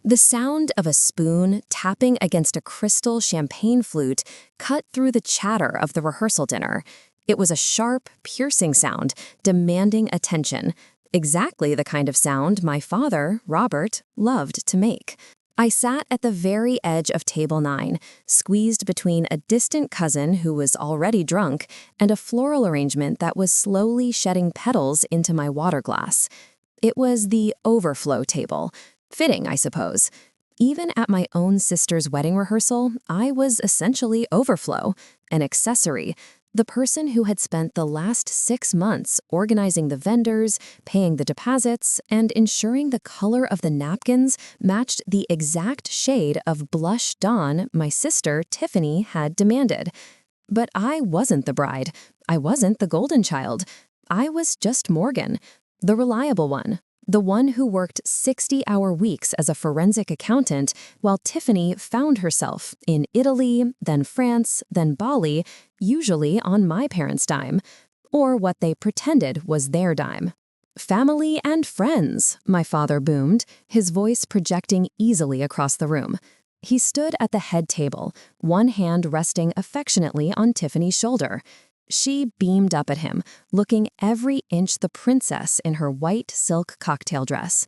The sound of a spoon tapping against a crystal champagne flute cut through the chatter of the rehearsal dinner. It was a sharp, piercing sound, demanding attention, exactly the kind of sound my father, Robert, loved to make. I sat at the very edge of table 9, squeezed between a distant cousin who was already drunk and a floral arrangement that was slowly shedding petals into my water glass. It was the overflow table. Fitting, I suppose. Even at my own sister's wedding rehearsal, I was essentially overflow, an accessory, the person who had spent the last 6 months organizing the vendors, paying the deposits, and ensuring the color of the napkins matched the exact shade of blush dawn my sister, Tiffany, had demanded. But I wasn't the bride. I wasn't the golden child. I was just Morgan, the reliable one. The one who worked 60-hour weeks as a forensic accountant while Tiffany found herself in Italy, then France, then Bali, usually on my parents' dime, or what they pretended was their dime. "Family and friends," my father boomed, his voice projecting easily across the room. He stood at the head table, one hand resting affectionately on Tiffany's shoulder. She beamed up at him, looking every inch the princess in her white silk cocktail dress.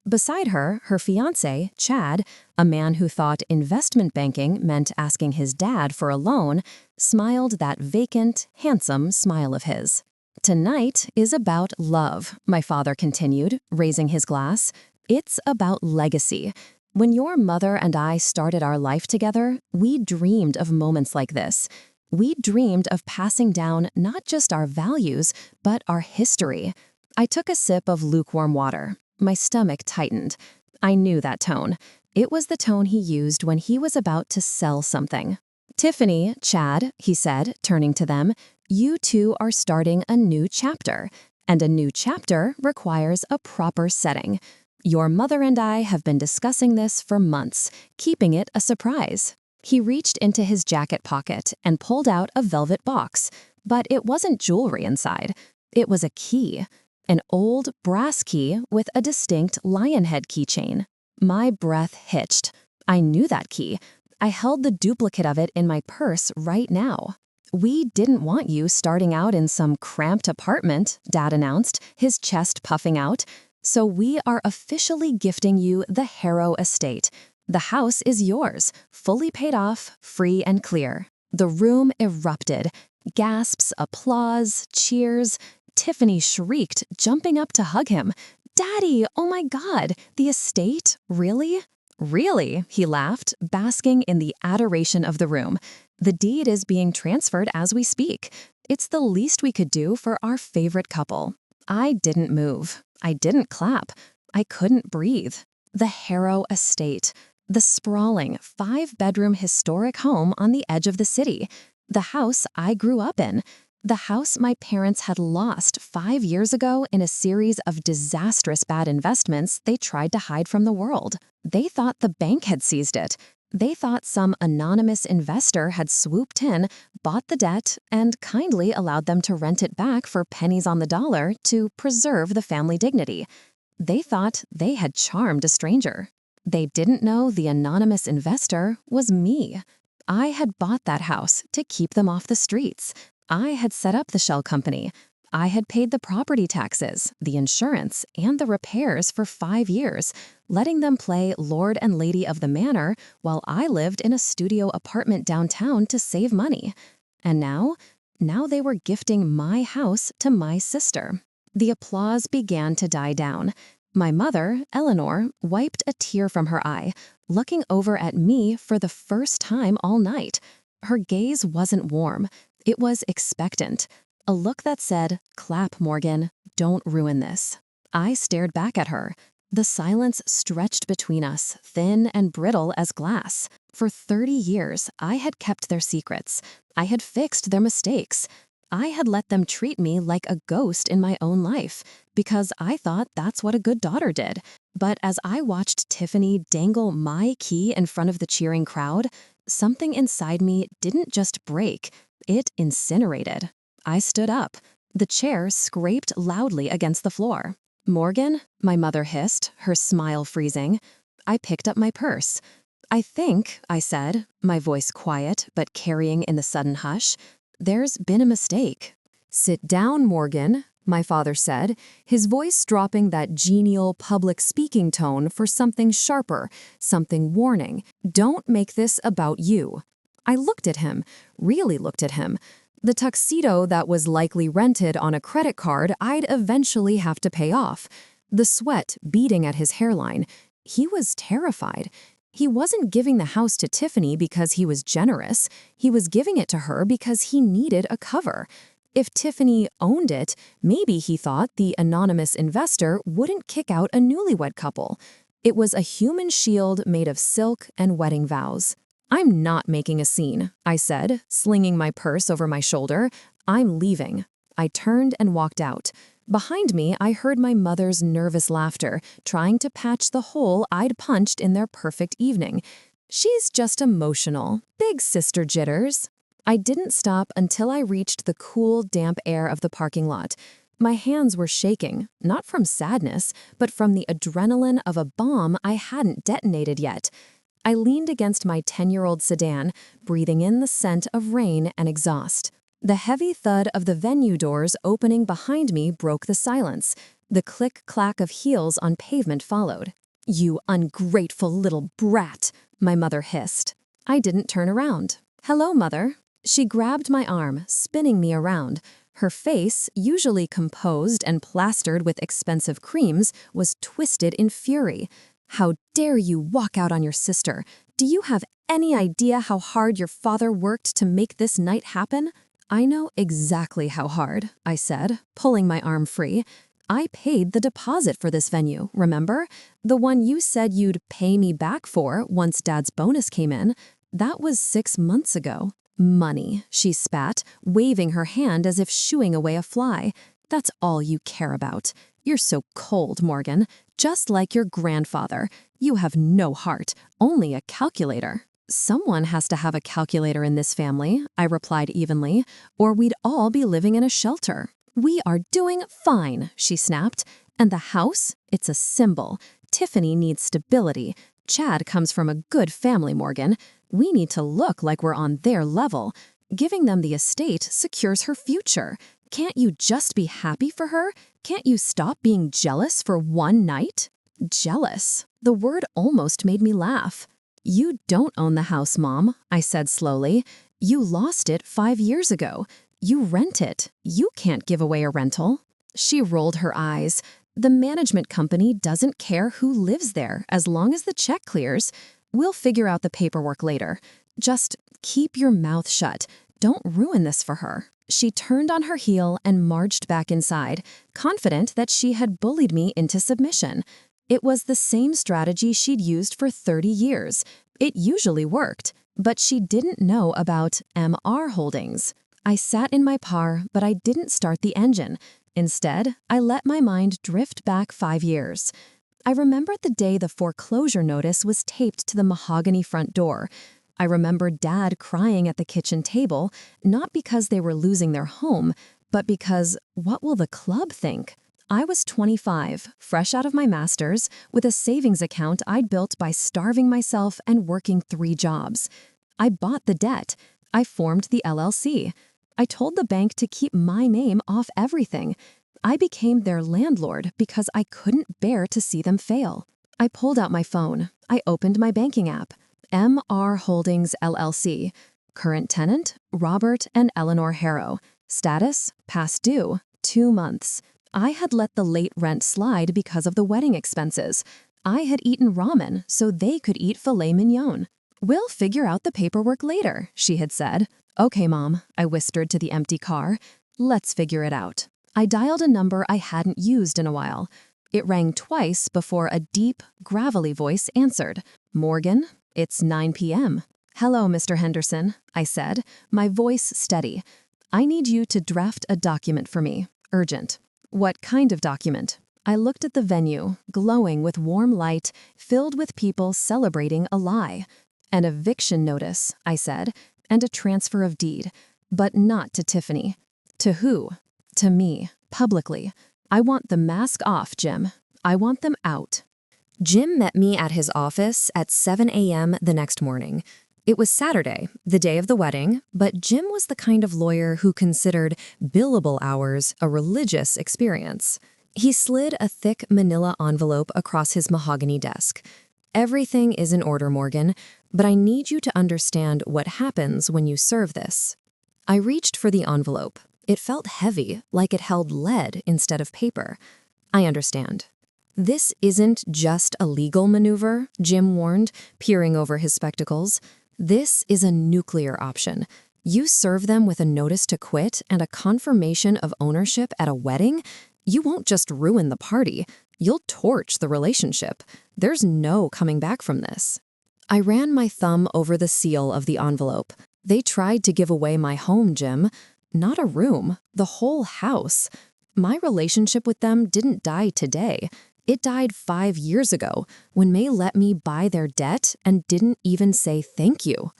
Beside her, her fiancé, Chad, a man who thought investment banking meant asking his dad for a loan, smiled that vacant, handsome smile of his. "Tonight is about love," my father continued, raising his glass. "It's about legacy. When your mother and I started our life together, we dreamed of moments like this. We dreamed of passing down not just our values, but our history." I took a sip of lukewarm water. My stomach tightened. I knew that tone. It was the tone he used when he was about to sell something. "Tiffany, Chad," he said, turning to them, "you two are starting a new chapter. And a new chapter requires a proper setting. Your mother and I have been discussing this for months, keeping it a surprise." He reached into his jacket pocket and pulled out a velvet box, but it wasn't jewelry inside. It was a key, an old brass key with a distinct lion head keychain. My breath hitched. I knew that key. I held the duplicate of it in my purse right now. "We didn't want you starting out in some cramped apartment," Dad announced, his chest puffing out. "So we are officially gifting you the Harrow estate. The house is yours, fully paid off, free and clear." The room erupted. Gasps, applause, cheers. Tiffany shrieked, jumping up to hug him. "Daddy, oh my God, the estate? Really?" "Really?" he laughed, basking in the adoration of the room. "The deed is being transferred as we speak. It's the least we could do for our favorite couple." I didn't move. I didn't clap. I couldn't breathe. The Harrow estate. The sprawling, 5-bedroom historic home on the edge of the city. The house I grew up in. The house my parents had lost 5 years ago in a series of disastrous bad investments they tried to hide from the world. They thought the bank had seized it. They thought some anonymous investor had swooped in, bought the debt, and kindly allowed them to rent it back for pennies on the dollar to preserve the family dignity. They thought they had charmed a stranger. They didn't know the anonymous investor was me. I had bought that house to keep them off the streets. I had set up the shell company. I had paid the property taxes, the insurance, and the repairs for 5 years, letting them play Lord and Lady of the Manor while I lived in a studio apartment downtown to save money. And now they were gifting my house to my sister. The applause began to die down. My mother, Eleanor, wiped a tear from her eye, looking over at me for the first time all night. Her gaze wasn't warm. It was expectant. A look that said, "Clap, Morgan. Don't ruin this." I stared back at her. The silence stretched between us, thin and brittle as glass. For 30 years, I had kept their secrets. I had fixed their mistakes. I had let them treat me like a ghost in my own life, because I thought that's what a good daughter did. But as I watched Tiffany dangle my key in front of the cheering crowd, something inside me didn't just break, it incinerated. I stood up. The chair scraped loudly against the floor. "Morgan," my mother hissed, her smile freezing, I picked up my purse. I think, I said, my voice quiet but carrying in the sudden hush, there's been a mistake. Sit down, Morgan, my father said, his voice dropping that genial public speaking tone for something sharper, something warning. Don't make this about you. I looked at him, really looked at him. The tuxedo that was likely rented on a credit card I'd eventually have to pay off. The sweat beading at his hairline. He was terrified. He wasn't giving the house to Tiffany because he was generous. He was giving it to her because he needed a cover. If Tiffany owned it, maybe he thought the anonymous investor wouldn't kick out a newlywed couple. It was a human shield made of silk and wedding vows. I'm not making a scene, I said, slinging my purse over my shoulder. I'm leaving. I turned and walked out. Behind me, I heard my mother's nervous laughter, trying to patch the hole I'd punched in their perfect evening. She's just emotional. Big sister jitters. I didn't stop until I reached the cool, damp air of the parking lot. My hands were shaking, not from sadness, but from the adrenaline of a bomb I hadn't detonated yet. I leaned against my 10-year-old sedan, breathing in the scent of rain and exhaust. The heavy thud of the venue doors opening behind me broke the silence. The click-clack of heels on pavement followed. "You ungrateful little brat," my mother hissed. I didn't turn around. "Hello, Mother." She grabbed my arm, spinning me around. Her face, usually composed and plastered with expensive creams, was twisted in fury. "How dare you walk out on your sister? Do you have any idea how hard your father worked to make this night happen?" "I know exactly how hard," I said, pulling my arm free. "I paid the deposit for this venue, remember? The one you said you'd pay me back for once Dad's bonus came in. That was 6 months ago." "Money," she spat, waving her hand as if shooing away a fly. "That's all you care about. You're so cold, Morgan. Just like your grandfather. You have no heart, only a calculator." "Someone has to have a calculator in this family," I replied evenly, "or we'd all be living in a shelter." "We are doing fine," she snapped. "And the house? It's a symbol. Tiffany needs stability. Chad comes from a good family, Morgan. We need to look like we're on their level. Giving them the estate secures her future. Can't you just be happy for her? Can't you stop being jealous for one night?" Jealous. The word almost made me laugh. "You don't own the house, Mom," I said slowly. "You lost it 5 years ago. You rent it. You can't give away a rental." She rolled her eyes. "The management company doesn't care who lives there as long as the check clears. We'll figure out the paperwork later. Just keep your mouth shut. Don't ruin this for her." She turned on her heel and marched back inside, confident that she had bullied me into submission. It was the same strategy she'd used for 30 years. It usually worked, but she didn't know about MR Holdings. I sat in my car, but I didn't start the engine. Instead, I let my mind drift back 5 years. I remembered the day the foreclosure notice was taped to the mahogany front door. I remembered Dad crying at the kitchen table, not because they were losing their home, but because, what will the club think? I was 25, fresh out of my master's, with a savings account I'd built by starving myself and working 3 jobs. I bought the debt. I formed the LLC. I told the bank to keep my name off everything. I became their landlord because I couldn't bear to see them fail. I pulled out my phone. I opened my banking app. MR Holdings LLC. Current tenant, Robert and Eleanor Harrow. Status, past due, 2 months. I had let the late rent slide because of the wedding expenses. I had eaten ramen so they could eat filet mignon. "We'll figure out the paperwork later," she had said. "Okay, Mom," I whispered to the empty car. "Let's figure it out." I dialed a number I hadn't used in a while. It rang twice before a deep, gravelly voice answered. "Morgan, it's 9 p.m. "Hello, Mr. Henderson," I said, my voice steady. "I need you to draft a document for me. Urgent." "What kind of document?" I looked at the venue, glowing with warm light, filled with people celebrating a lie. "An eviction notice," I said, "and a transfer of deed. But not to Tiffany." "To who?" "To me, publicly. I want the mask off, Jim. I want them out." Jim met me at his office at 7 a.m. the next morning. It was Saturday, the day of the wedding, but Jim was the kind of lawyer who considered billable hours a religious experience. He slid a thick manila envelope across his mahogany desk. "Everything is in order, Morgan, but I need you to understand what happens when you serve this." I reached for the envelope. It felt heavy, like it held lead instead of paper. "I understand." "This isn't just a legal maneuver," Jim warned, peering over his spectacles. "This is a nuclear option. You serve them with a notice to quit and a confirmation of ownership at a wedding. You won't just ruin the party. You'll torch the relationship. There's no coming back from this." I ran my thumb over the seal of the envelope. "They tried to give away my home, Jim. Not a room, the whole house. My relationship with them didn't die today. It died 5 years ago when May let me buy their debt and didn't even say thank you."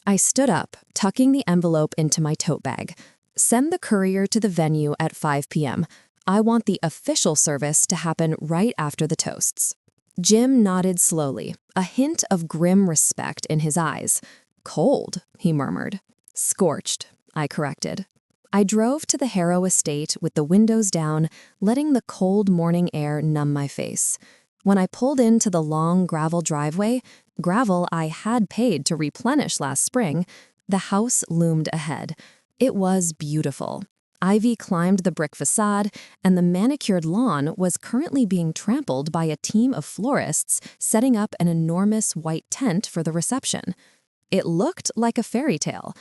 I stood up, tucking the envelope into my tote bag. "Send the courier to the venue at 5 p.m. I want the official service to happen right after the toasts." Jim nodded slowly, a hint of grim respect in his eyes. "Cold," he murmured. "Scorched," I corrected. I drove to the Harrow estate with the windows down, letting the cold morning air numb my face. When I pulled into the long gravel driveway, gravel I had paid to replenish last spring, the house loomed ahead. It was beautiful. Ivy climbed the brick facade, and the manicured lawn was currently being trampled by a team of florists setting up an enormous white tent for the reception. It looked like a fairy tale.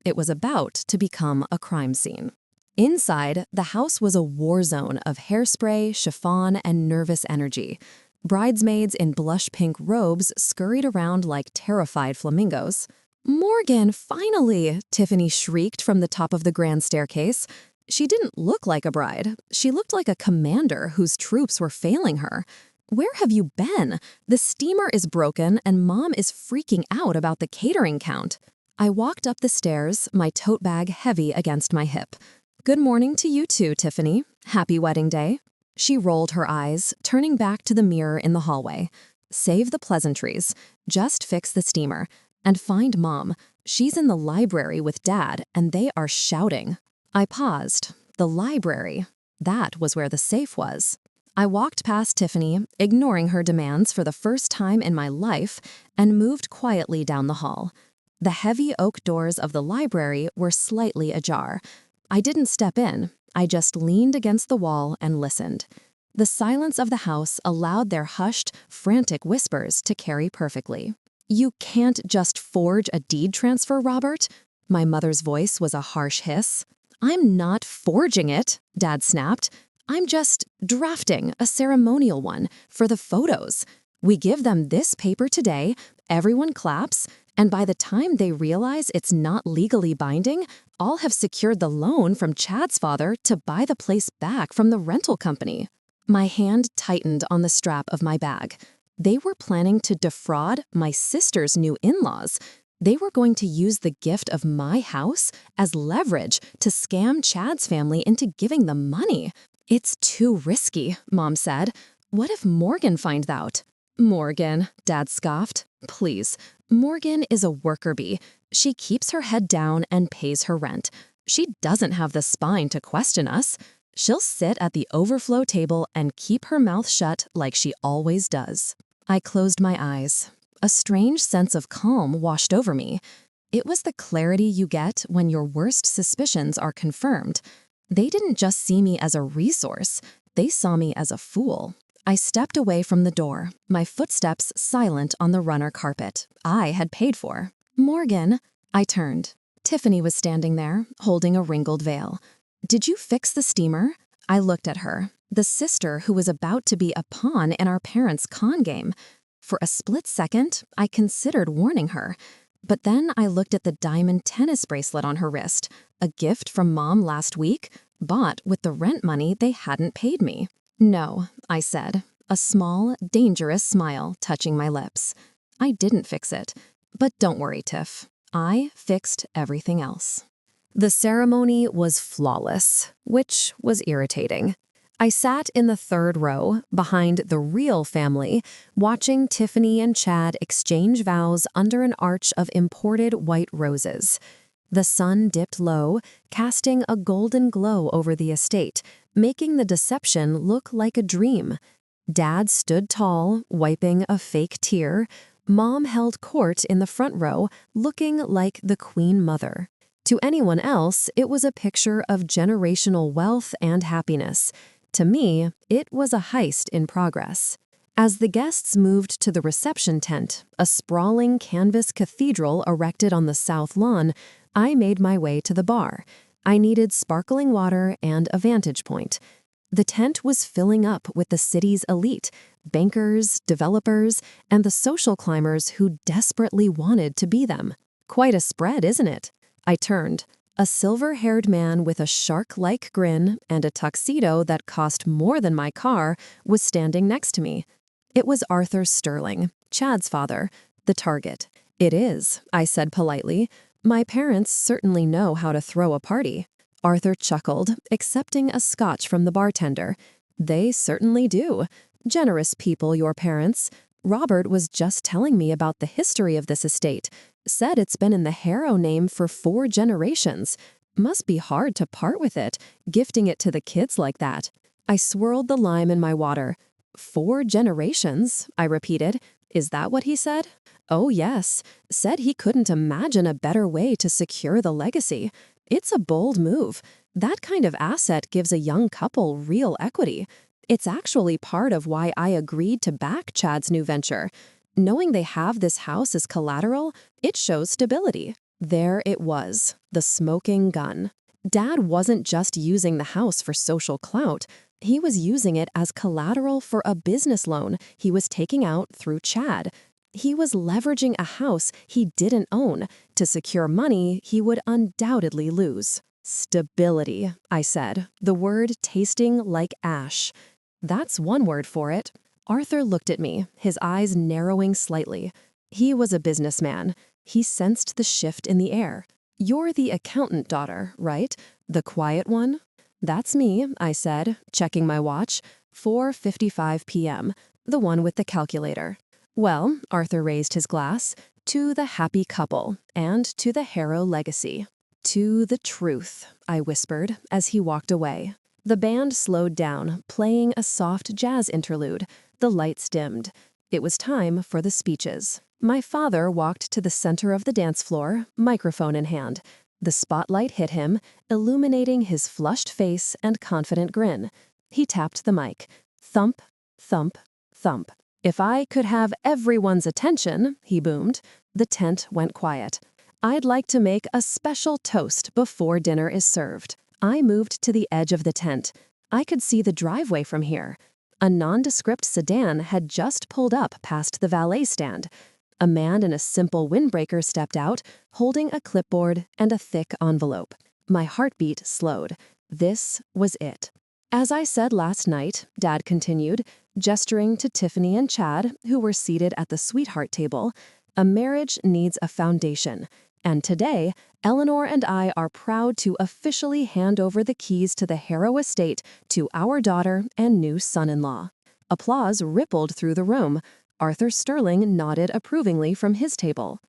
It was about to become a crime scene. Inside, the house was a war zone of hairspray, chiffon, and nervous energy. Bridesmaids in blush pink robes scurried around like terrified flamingos. "Morgan, finally!" Tiffany shrieked from the top of the grand staircase. She didn't look like a bride. She looked like a commander whose troops were failing her. "Where have you been? The steamer is broken and Mom is freaking out about the catering count." I walked up the stairs, my tote bag heavy against my hip. "Good morning to you too, Tiffany. Happy wedding day." She rolled her eyes, turning back to the mirror in the hallway. "Save the pleasantries. Just fix the steamer. And find Mom. She's in the library with Dad, and they are shouting." I paused. The library. That was where the safe was. I walked past Tiffany, ignoring her demands for the first time in my life, and moved quietly down the hall. The heavy oak doors of the library were slightly ajar. I didn't step in. I just leaned against the wall and listened. The silence of the house allowed their hushed, frantic whispers to carry perfectly. "You can't just forge a deed transfer, Robert." My mother's voice was a harsh hiss. "I'm not forging it," Dad snapped. "I'm just drafting a ceremonial one for the photos. We give them this paper today, everyone claps, and by the time they realize it's not legally binding, I'll have secured the loan from Chad's father to buy the place back from the rental company." My hand tightened on the strap of my bag. They were planning to defraud my sister's new in-laws. They were going to use the gift of my house as leverage to scam Chad's family into giving them money. "It's too risky," Mom said. "What if Morgan finds out?" "Morgan," Dad scoffed. "Please. Morgan is a worker bee. She keeps her head down and pays her rent. She doesn't have the spine to question us. She'll sit at the overflow table and keep her mouth shut like she always does." I closed my eyes. A strange sense of calm washed over me. It was the clarity you get when your worst suspicions are confirmed. They didn't just see me as a resource. They saw me as a fool. I stepped away from the door, my footsteps silent on the runner carpet I had paid for. "Morgan." I turned. Tiffany was standing there, holding a wrinkled veil. "Did you fix the steamer?" I looked at her, the sister who was about to be a pawn in our parents' con game. For a split second, I considered warning her. But then I looked at the diamond tennis bracelet on her wrist, a gift from Mom last week, bought with the rent money they hadn't paid me. "No," I said, a small, dangerous smile touching my lips. "I didn't fix it. But don't worry, Tiff. I fixed everything else." The ceremony was flawless, which was irritating. I sat in the third row, behind the real family, watching Tiffany and Chad exchange vows under an arch of imported white roses. The sun dipped low, casting a golden glow over the estate, making the deception look like a dream. Dad stood tall, wiping a fake tear. Mom held court in the front row, looking like the Queen Mother. To anyone else, it was a picture of generational wealth and happiness. To me, it was a heist in progress. As the guests moved to the reception tent, a sprawling canvas cathedral erected on the south lawn, I made my way to the bar. I needed sparkling water and a vantage point. The tent was filling up with the city's elite, bankers, developers, and the social climbers who desperately wanted to be them. Quite a spread, isn't it? I turned. A silver-haired man with a shark-like grin and a tuxedo that cost more than my car was standing next to me. It was Arthur Sterling, Chad's father, the target. "It is," I said politely. "My parents certainly know how to throw a party." Arthur chuckled, accepting a scotch from the bartender. "They certainly do. Generous people, your parents. Robert was just telling me about the history of this estate. Said it's been in the Harrow name for 4 generations. Must be hard to part with it, gifting it to the kids like that." I swirled the lime in my water. "4 generations," I repeated. "Is that what he said?" "Oh, yes. Said he couldn't imagine a better way to secure the legacy. It's a bold move. That kind of asset gives a young couple real equity. It's actually part of why I agreed to back Chad's new venture. Knowing they have this house as collateral, it shows stability." There it was, the smoking gun. Dad wasn't just using the house for social clout. He was using it as collateral for a business loan he was taking out through Chad. He was leveraging a house he didn't own to secure money he would undoubtedly lose. "Stability," I said, the word tasting like ash. "That's one word for it." Arthur looked at me, his eyes narrowing slightly. He was a businessman. He sensed the shift in the air. "You're the accountant daughter, right? The quiet one?" "That's me," I said, checking my watch. 4:55 p.m., the one with the calculator. "Well," Arthur raised his glass, "to the happy couple and to the Harrow legacy." "To the truth," I whispered as he walked away. The band slowed down, playing a soft jazz interlude. The lights dimmed. It was time for the speeches. My father walked to the center of the dance floor, microphone in hand. The spotlight hit him, illuminating his flushed face and confident grin. He tapped the mic. Thump, thump, thump. "If I could have everyone's attention," he boomed. The tent went quiet. "I'd like to make a special toast before dinner is served." I moved to the edge of the tent. I could see the driveway from here. A nondescript sedan had just pulled up past the valet stand. A man in a simple windbreaker stepped out, holding a clipboard and a thick envelope. My heartbeat slowed. This was it. "As I said last night," Dad continued, gesturing to Tiffany and Chad, who were seated at the sweetheart table, "a marriage needs a foundation. And today, Eleanor and I are proud to officially hand over the keys to the Harrow estate to our daughter and new son-in-law." Applause rippled through the room. Arthur Sterling nodded approvingly from his table.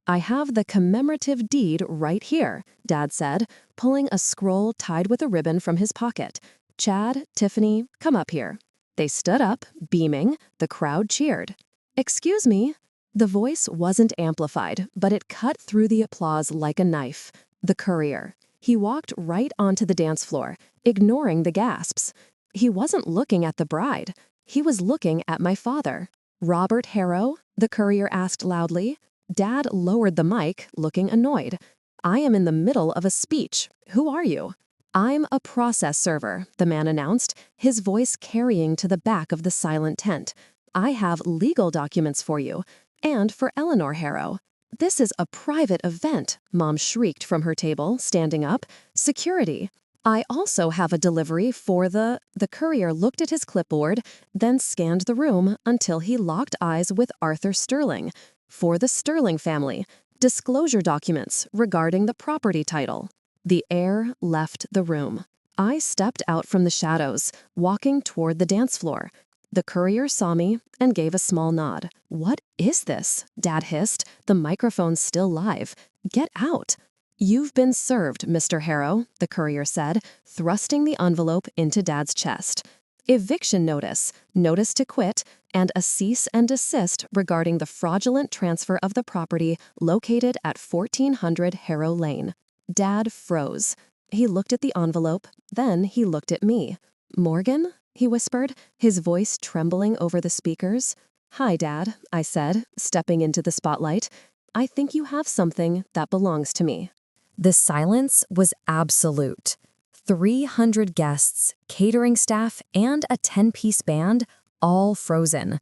"I have the commemorative deed right here," Dad said, pulling a scroll tied with a ribbon from his pocket. "Chad, Tiffany, come up here." They stood up, beaming. The crowd cheered. "Excuse me." The voice wasn't amplified, but it cut through the applause like a knife. The courier. He walked right onto the dance floor, ignoring the gasps. He wasn't looking at the bride. He was looking at my father. "Robert Harrow?" the courier asked loudly. Dad lowered the mic, looking annoyed. "I am in the middle of a speech. Who are you?" "I'm a process server," the man announced, his voice carrying to the back of the silent tent. "I have legal documents for you. And for Eleanor Harrow." "This is a private event," Mom shrieked from her table, standing up. "Security." "I also have a delivery for the..." The courier looked at his clipboard, then scanned the room until he locked eyes with Arthur Sterling. "For the Sterling family. Disclosure documents regarding the property title." The air left the room. I stepped out from the shadows, walking toward the dance floor. The courier saw me and gave a small nod. "What is this?" Dad hissed, the microphone still live. "Get out." "You've been served, Mr. Harrow," the courier said, thrusting the envelope into Dad's chest. "Eviction notice, notice to quit, and a cease and desist regarding the fraudulent transfer of the property located at 1400 Harrow Lane." Dad froze. He looked at the envelope, then he looked at me. "Morgan?" he whispered, his voice trembling over the speakers. "Hi, Dad," I said, stepping into the spotlight. "I think you have something that belongs to me." The silence was absolute. 300 guests, catering staff, and a 10-piece band, all frozen.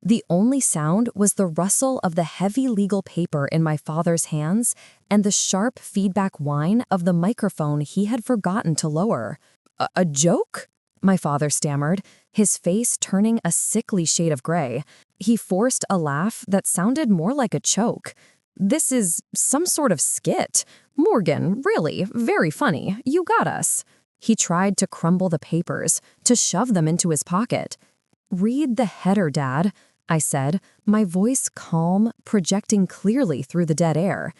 The only sound was the rustle of the heavy legal paper in my father's hands and the sharp feedback whine of the microphone he had forgotten to lower. A joke?" my father stammered, his face turning a sickly shade of gray. He forced a laugh that sounded more like a choke. "This is some sort of skit. Morgan, really, very funny. You got us." He tried to crumble the papers, to shove them into his pocket. "Read the header, Dad," I said, my voice calm, projecting clearly through the dead air.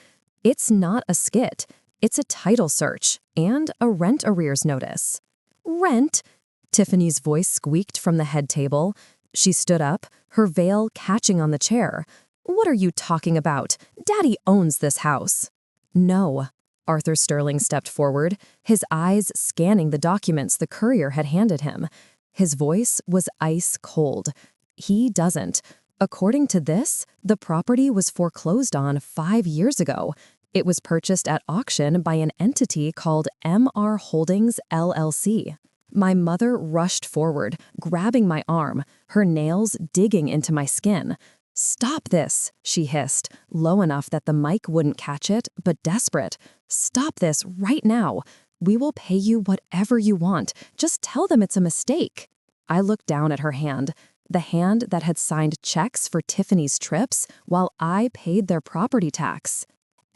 "It's not a skit. It's a title search and a rent arrears notice." "Rent?" Tiffany's voice squeaked from the head table. She stood up, her veil catching on the chair. "What are you talking about? Daddy owns this house." "No." Arthur Sterling stepped forward, his eyes scanning the documents the courier had handed him. His voice was ice cold. "He doesn't. According to this, the property was foreclosed on 5 years ago. It was purchased at auction by an entity called MR Holdings LLC. My mother rushed forward, grabbing my arm, her nails digging into my skin. "Stop this," she hissed, low enough that the mic wouldn't catch it, but desperate. "Stop this right now. We will pay you whatever you want. Just tell them it's a mistake." I looked down at her hand, the hand that had signed checks for Tiffany's trips while I paid their property tax.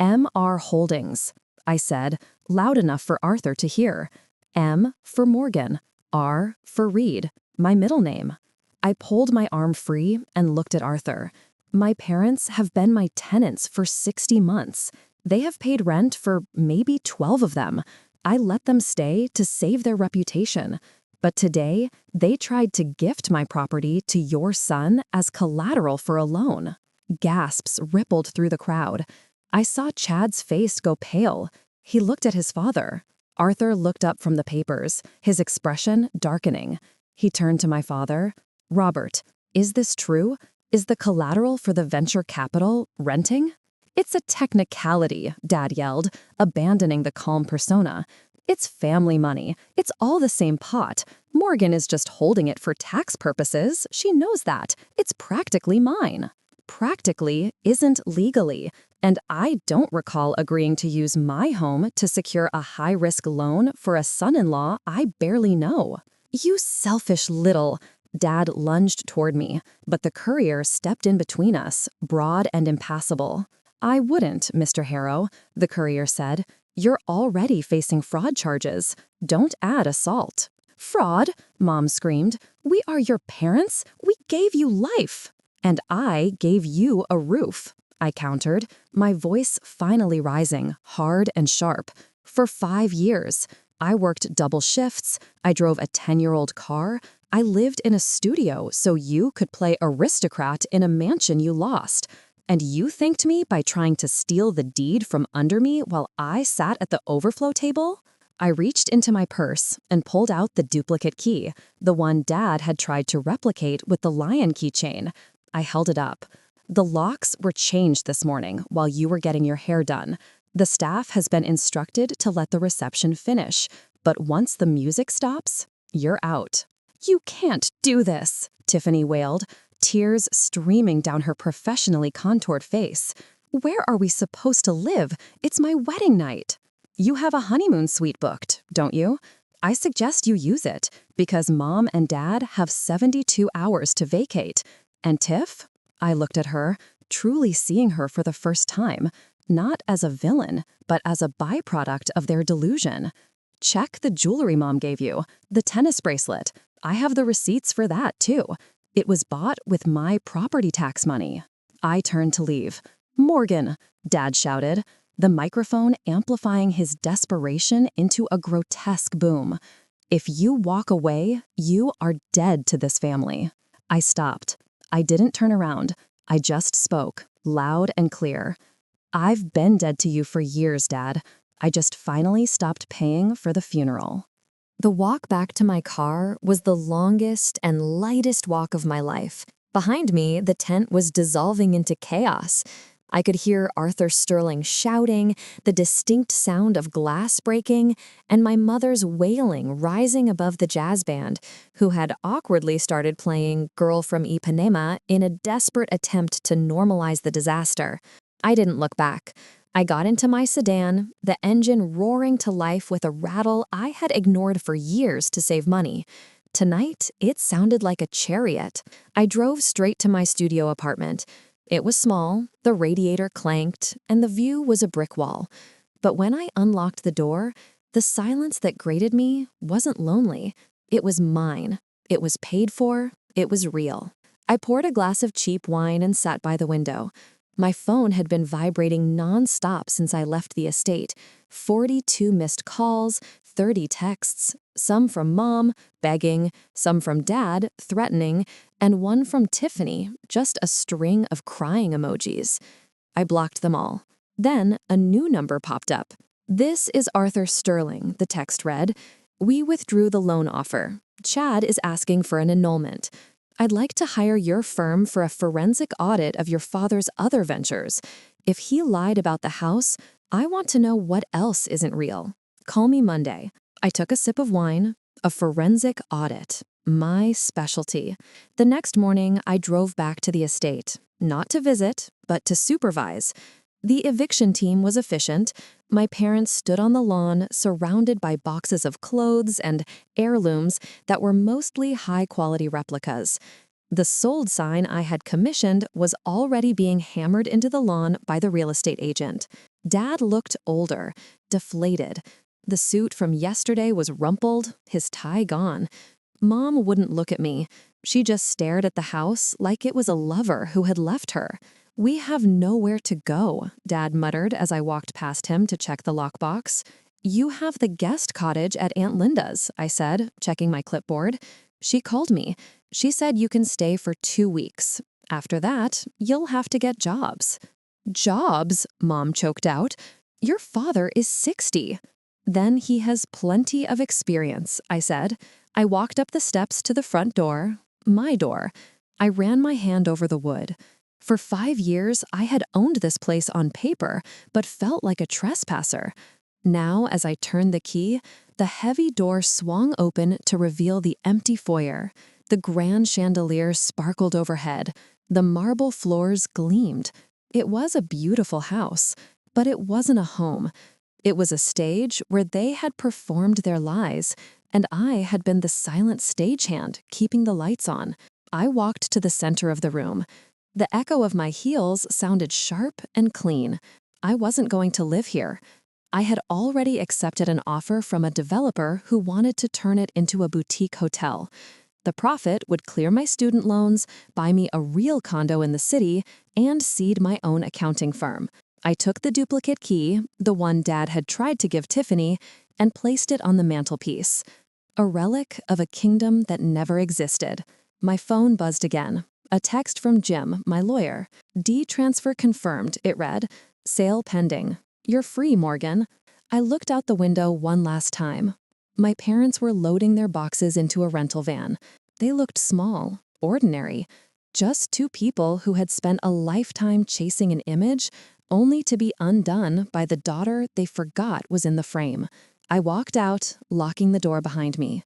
"MR Holdings," I said, loud enough for Arthur to hear. M for Morgan, R for Reed, my middle name. I pulled my arm free and looked at Arthur. "My parents have been my tenants for 60 months. They have paid rent for maybe 12 of them. I let them stay to save their reputation. But today, they tried to gift my property to your son as collateral for a loan." Gasps rippled through the crowd. I saw Chad's face go pale. He looked at his father. Arthur looked up from the papers, his expression darkening. He turned to my father. "Robert, is this true? Is the collateral for the venture capital renting?" "It's a technicality," Dad yelled, abandoning the calm persona. "It's family money. It's all the same pot. Morgan is just holding it for tax purposes. She knows that. It's practically mine." "Practically isn't legally, and I don't recall agreeing to use my home to secure a high-risk loan for a son-in-law I barely know." "You selfish little—" Dad lunged toward me, but the courier stepped in between us, broad and impassible. "I wouldn't, Mr. Harrow," the courier said. "You're already facing fraud charges. Don't add assault." "Fraud?" Mom screamed. "We are your parents. We gave you life." "And I gave you a roof," I countered, my voice finally rising, hard and sharp. "For 5 years. I worked double shifts. I drove a 10-year-old car. I lived in a studio so you could play aristocrat in a mansion you lost. And you thanked me by trying to steal the deed from under me while I sat at the overflow table?" I reached into my purse and pulled out the duplicate key, the one Dad had tried to replicate with the lion keychain. I held it up. "The locks were changed this morning while you were getting your hair done. The staff has been instructed to let the reception finish, but once the music stops, you're out." "You can't do this," Tiffany wailed, tears streaming down her professionally contoured face. "Where are we supposed to live? It's my wedding night." "You have a honeymoon suite booked, don't you? I suggest you use it, because Mom and Dad have 72 hours to vacate. And Tiff?" I looked at her, truly seeing her for the first time, not as a villain, but as a byproduct of their delusion. Check the jewelry Mom gave you, the tennis bracelet. I have the receipts for that, too. It was bought with my property tax money. I turned to leave. Morgan, Dad shouted, the microphone amplifying his desperation into a grotesque boom. If you walk away, you are dead to this family. I stopped. I didn't turn around. I just spoke, loud and clear. I've been dead to you for years, Dad. I just finally stopped paying for the funeral. The walk back to my car was the longest and lightest walk of my life. Behind me, the tent was dissolving into chaos. I could hear Arthur Sterling shouting, the distinct sound of glass breaking, and my mother's wailing rising above the jazz band, who had awkwardly started playing Girl from Ipanema in a desperate attempt to normalize the disaster. I didn't look back. I got into my sedan, the engine roaring to life with a rattle I had ignored for years to save money. Tonight, it sounded like a chariot. I drove straight to my studio apartment. It was small, the radiator clanked, and the view was a brick wall. But when I unlocked the door, the silence that greeted me wasn't lonely. It was mine. It was paid for. It was real. I poured a glass of cheap wine and sat by the window. My phone had been vibrating non-stop since I left the estate. 42 missed calls, 30 texts, some from Mom, begging, some from Dad, threatening, and one from Tiffany, just a string of crying emojis. I blocked them all. Then a new number popped up. "This is Arthur Sterling," the text read. "We withdrew the loan offer. Chad is asking for an annulment. I'd like to hire your firm for a forensic audit of your father's other ventures. If he lied about the house, I want to know what else isn't real. Call me Monday." I took a sip of wine. A forensic audit. My specialty. The next morning, I drove back to the estate. Not to visit, but to supervise. The eviction team was efficient. My parents stood on the lawn, surrounded by boxes of clothes and heirlooms that were mostly high-quality replicas. The sold sign I had commissioned was already being hammered into the lawn by the real estate agent. Dad looked older, deflated. The suit from yesterday was rumpled, his tie gone. Mom wouldn't look at me. She just stared at the house like it was a lover who had left her. "We have nowhere to go," Dad muttered as I walked past him to check the lockbox. "You have the guest cottage at Aunt Linda's," I said, checking my clipboard. "She called me. She said you can stay for 2 weeks. After that, you'll have to get jobs." "Jobs?" Mom choked out. "Your father is 60. "Then he has plenty of experience," I said. I walked up the steps to the front door. My door. I ran my hand over the wood. For 5 years, I had owned this place on paper, but felt like a trespasser. Now, as I turned the key, the heavy door swung open to reveal the empty foyer. The grand chandelier sparkled overhead. The marble floors gleamed. It was a beautiful house, but it wasn't a home. It was a stage where they had performed their lies, and I had been the silent stagehand keeping the lights on. I walked to the center of the room. The echo of my heels sounded sharp and clean. I wasn't going to live here. I had already accepted an offer from a developer who wanted to turn it into a boutique hotel. The profit would clear my student loans, buy me a real condo in the city, and seed my own accounting firm. I took the duplicate key, the one Dad had tried to give Tiffany, and placed it on the mantelpiece. A relic of a kingdom that never existed. My phone buzzed again. A text from Jim, my lawyer. "D-transfer confirmed," it read. "Sale pending. You're free, Morgan." I looked out the window one last time. My parents were loading their boxes into a rental van. They looked small, ordinary. Just two people who had spent a lifetime chasing an image, only to be undone by the daughter they forgot was in the frame. I walked out, locking the door behind me.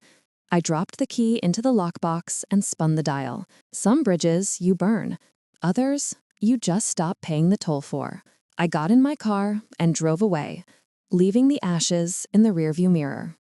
I dropped the key into the lockbox and spun the dial. Some bridges you burn. Others, you just stop paying the toll for. I got in my car and drove away, leaving the ashes in the rearview mirror.